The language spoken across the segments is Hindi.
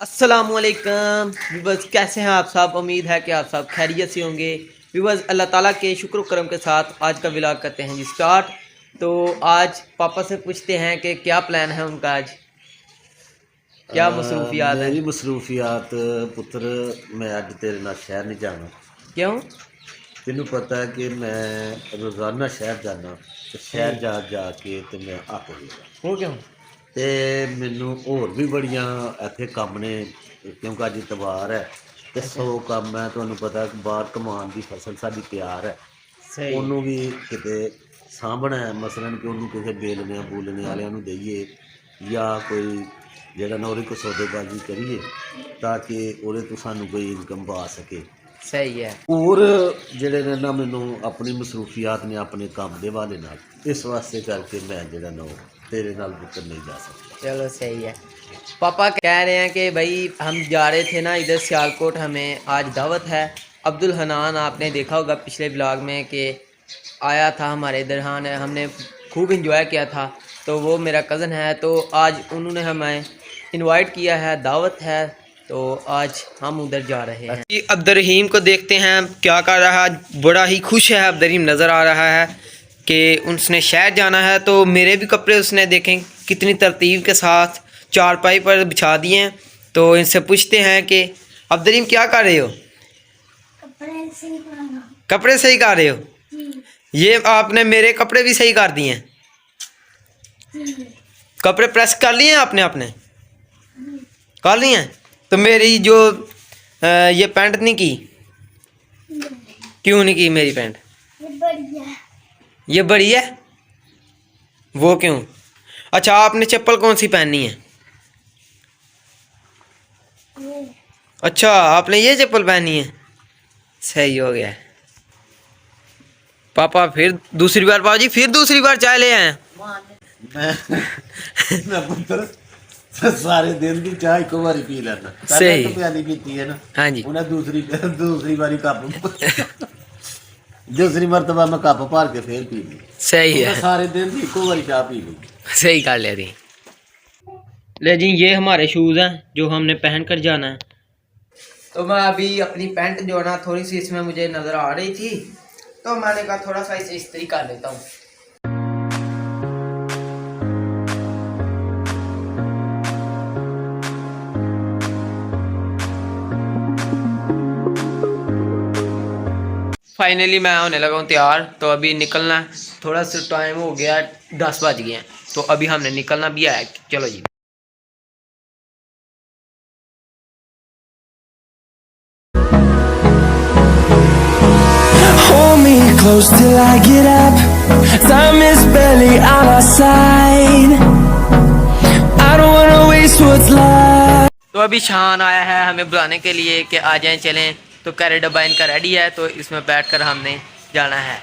अस्सलामुअलैकुम व्यूवर्स, कैसे हैं आप सब। उम्मीद है कि आप सब खैरियत से होंगे। व्यूवर्स, अल्लाह ताला के शुक्र करम के साथ आज का व्लॉग करते हैं जी स्टार्ट। तो आज पापा से पूछते हैं कि क्या प्लान है उनका, आज क्या मसरूफियात है। मेरी मसरूफियात पुत्र, मैं अज तेरे नाल शहर नहीं जाना। क्यों? तेनू पता है कि मैं रोज़ाना शहर जाना, तो शहर जा जा के तो मैं अक गया। वो क्यों? तो मैनू होर भी बड़ियां इत्थे कम ने, क्योंकि अज इतवार है तो 100 काम है। तुहानू पता बाहर कमान की फसल साडी तैयार है, सही। ਉਹਨੂੰ भी किते ਸਾਂਭਣਾ है। मसलन कि ਉਹਨੂੰ किसी बेलने बूलने वालिਆਂ ਨੂੰ दईए या कोई ਜਿਹੜਾ ना ਉਹਦੇ को सौदेबाजी करिए ताकि ਉਹਦੇ ਤੋਂ ਸਾਨੂੰ कोई इनकम आ सके। सही है। और ਜਿਹੜੇ ਨੇ ना ਮੈਨੂੰ अपनी मसरूफियात ने अपने काम के हवाले नाल, इस वास्ते करके मैं ਜਿਹੜਾ ना तेरे नाल पुत्र नहीं जा सकता। चलो सही है। पापा कह रहे हैं कि भाई हम जा रहे थे ना इधर सियालकोट, हमें आज दावत है। अब्दुल हनान आपने देखा होगा पिछले ब्लॉग में कि आया था हमारे इधर, हाँ हमने खूब इंजॉय किया था। तो वो मेरा कज़न है, तो आज उन्होंने हमें इनवाइट किया है, दावत है, तो आज हम उधर जा रहे हैं। अब्दुर्रहीम को देखते हैं क्या कर रहा है। बड़ा ही खुश है अब्दुर्रहीम, नज़र आ रहा है कि उसने शहर जाना है। तो मेरे भी कपड़े उसने देखें कितनी तरतीब के साथ चारपाई पर बिछा दिए हैं। तो इनसे पूछते हैं कि अब्दुर्रहीम क्या कर रहे हो। कपड़े सही कर रहे हो। ये आपने मेरे कपड़े भी सही कर दिए हैं। कपड़े प्रेस कर लिए हैं आपने अपने, कर लिए हैं। तो मेरी जो ये पैंट नहीं की, क्यों नहीं की मेरी पैंट? ये बड़ी है, वो क्यों? अच्छा, आपने चप्पल कौन सी पहननी है? अच्छा, आपने ये चप्पल पहनी है, सही हो गया। पापा फिर दूसरी बार, पापा जी फिर दूसरी बार चाय ले आए। मैं पुत्र सारे दिन की चाय को बारी पी लेना। सही। तो प्याली पीती है ना। हाँ जी। उन्हें दूसरी बारी कप दूसरी मरतबा मैं कप भर के फिर पी ली। सही है। सारे दिन की एको बारी चाय पी ली। सही कर ले रही। ले जी, ये हमारे शूज़ हैं जो हमने पहन कर जाना है। तो मैं अभी अपनी पैंट जो है ना थोड़ी सी इसमें मुझे नज़र आ रही थी, तो मैंने कहा थोड़ा सा इसे इस्त्री कर लेता हूँ। फाइनली मैं होने लगा हूँ तैयार। तो अभी निकलना है, थोड़ा सा टाइम हो गया, 10 बज गए हैं। तो अभी हमने निकलना भी है। चलो जी। Hold me close till I get up. Time is barely on our side. I don't wanna waste what's left. तो अभी शान आया है हमें बुलाने के लिए कि आ जाएं, चलें। तो कैरेट डब्बा इनका रेडी है, तो इसमें बैठकर हमने जाना है।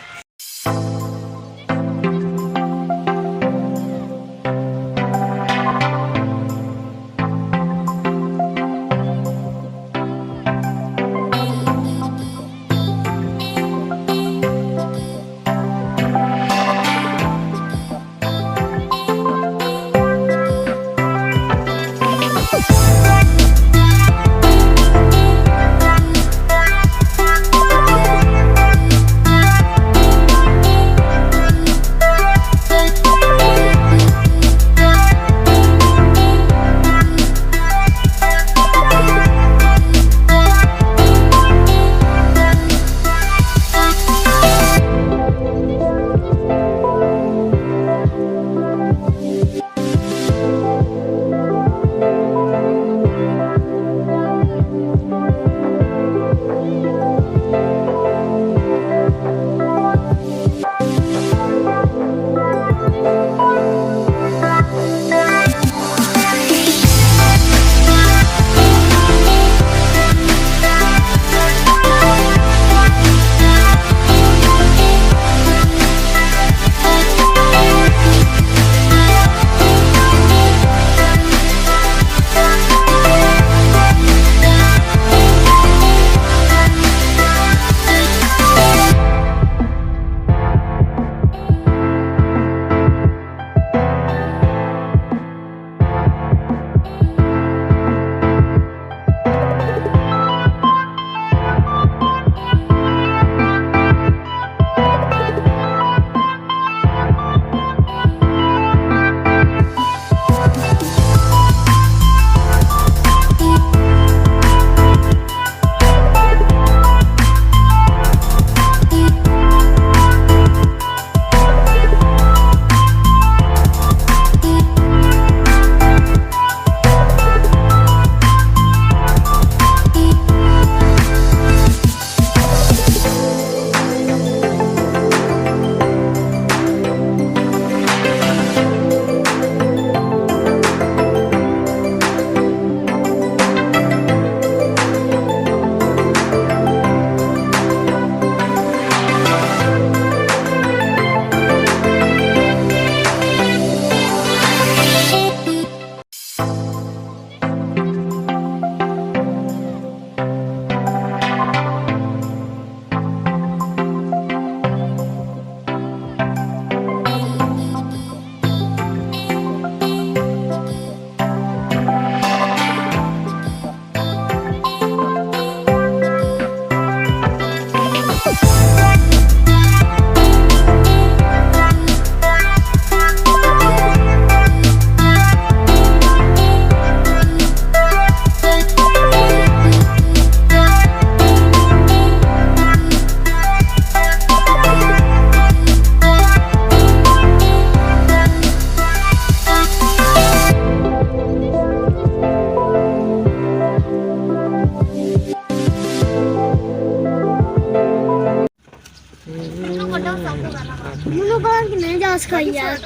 ਮੈਨੂੰ ਬਾਹਰ ਕਿ ਨਹੀਂ ਜਾ ਸਕਾਈ ਯਾਰ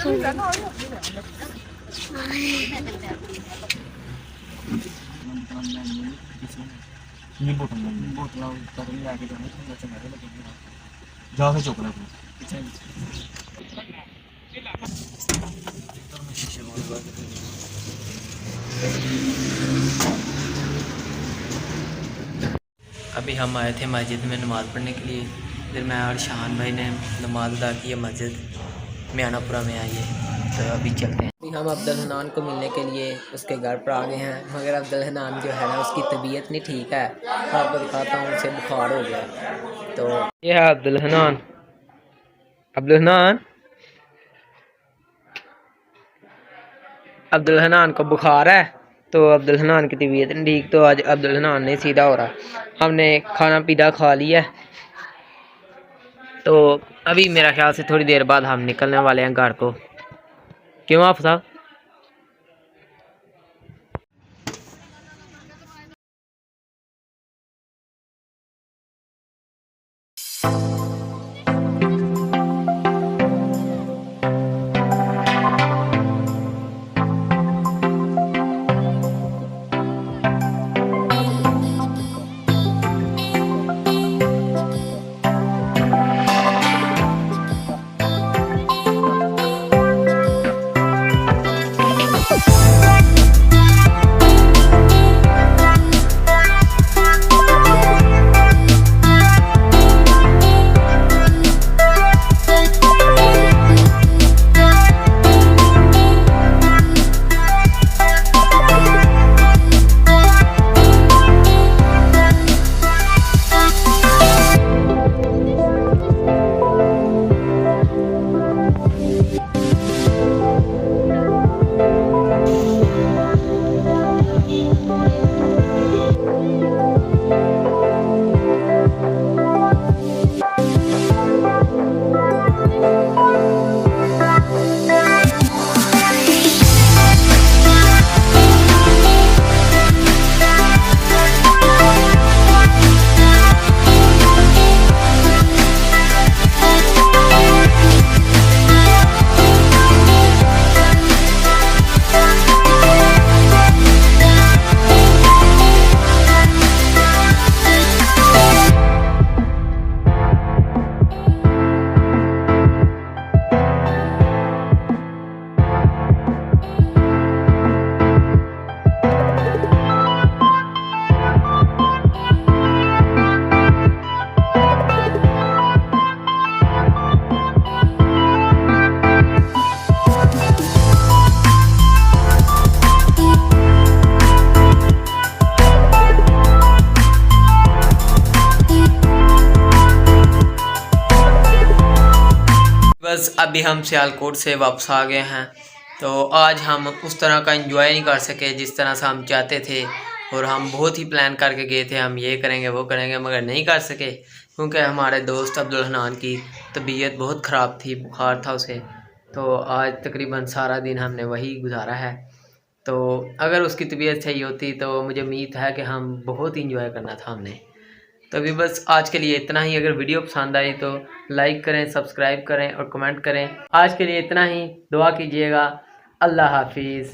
ਨਹੀਂ ਬੋਤਲਾਂ ਉੱਤਰ ਲੈ ਕੇ ਜਾਣਾ ਤੇ ਬੱਚੇ ਮਾਰੇ ਲੱਗੇ ਜਾ ਕੇ ਚੁੱਕ ਲੈ ਤੂੰ अभी हम आए थे मस्जिद में नमाज़ पढ़ने के लिए। फिर मैं और शान भाई ने नमाज़ अदा की है मस्जिद मियानापुरा में आई है। तो अभी चलते हैं। अभी हम अब्दुल हनान को मिलने के लिए उसके घर पर आ गए हैं, मगर अब्दुल हनान जो है ना उसकी तबीयत नहीं ठीक है। आपको दिखाता हूँ, उसे बुखार हो गया। तो ये है अब्दुल हनान। अब्दुल हनान अब्दुल हनान को बुखार है, तो अब्दुल हनान की तबीयत नहीं ठीक। तो आज अब्दुल हनान नहीं सीधा हो रहा। हमने खाना पीना खा लिया, तो अभी मेरा ख्याल से थोड़ी देर बाद हम निकलने वाले हैं घर को। क्यों आप साहब? बस अभी हम सियालकोट से वापस आ गए हैं। तो आज हम उस तरह का एंजॉय नहीं कर सके जिस तरह से हम चाहते थे, और हम बहुत ही प्लान करके गए थे, हम ये करेंगे वो करेंगे, मगर नहीं कर सके क्योंकि हमारे दोस्त अब्दुल हनान की तबीयत बहुत ख़राब थी, बुखार था उसे। तो आज तकरीबन सारा दिन हमने वही गुजारा है। तो अगर उसकी तबीयत सही होती तो मुझे उम्मीद है कि हम बहुत इंजॉय करना था हमने। तो अभी बस आज के लिए इतना ही। अगर वीडियो पसंद आई तो लाइक करें, सब्सक्राइब करें और कमेंट करें। आज के लिए इतना ही। दुआ कीजिएगा। अल्लाह हाफिज़।